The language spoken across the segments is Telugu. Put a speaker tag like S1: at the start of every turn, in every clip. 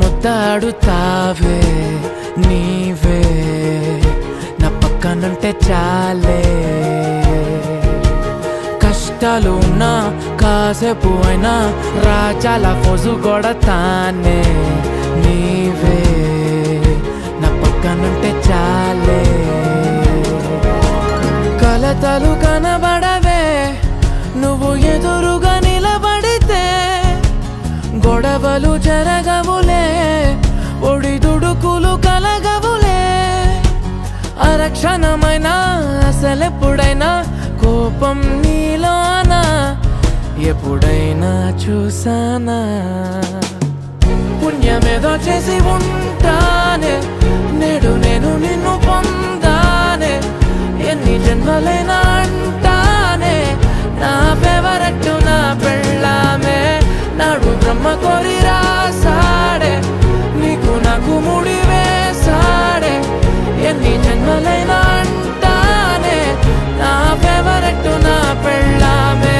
S1: ముద్దాడుతావే నీవే నా పక్కనుంటే చాలే కష్టాలు ఉన్నా కాసేపు అయినా రాజాల ఫోజు కొడతానే నీవే నా పక్కనుంటే చాలే కలతలు కనబడవే నువ్వు ఎదురుగా నిలబడితే గొడవలు జరగవులే ఒడిదుడుకులు కలగవులే అరక్షణమైనా అసలెప్పుడైనా కోపం నీలోనా ఎప్పుడైనా చూసానా పుణ్యమేదో చేసి ఉంటానే నేడు నేను నిన్ను పొందానే ఎన్ని జన్మలైనా అంటానే నా ఫేవరెట్ నా పెళ్ళామే నాడు బ్రహ్మ కోరి రాసాడే నీకు నాకు ముడి వేసాడే ఎన్ని జన్మలైనా అంటానే నా ఫేవరెట్ నా పెళ్ళామే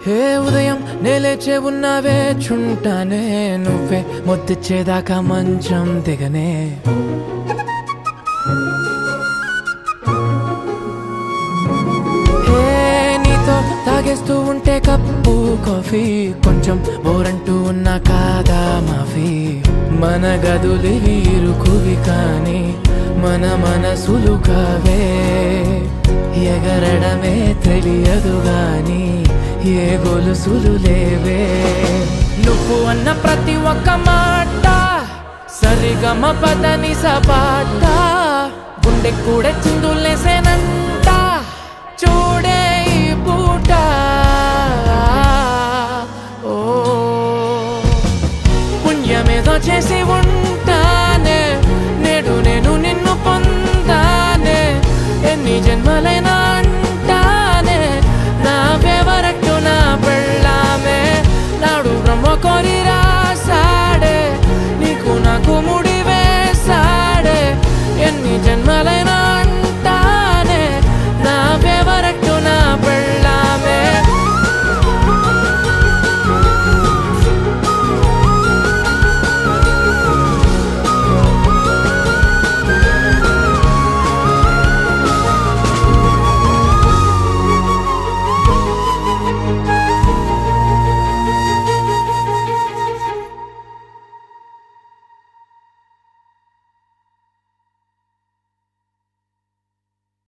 S1: హే ఉదయం నేలేచే ఉన్నావే చుంటానే నువ్వే ముద్దిచ్చేదాకా మంచం దిగనే హే నీతో తాగేస్తూ ఉంటే కప్పు కాఫీ కొంచెం బోరంటూ ఉన్నా కాదా మాఫీ మన గదులు వీరుకువి కానీ మన మనసులు కావే ఎగరడమే తెలియదు గాని ఏ గొలుసులు లేవే నువ్వు అన్న ప్రతి ఒక్క మాట సరిగమ పదని సపాట గుండె కూడా చిందులేసేనంట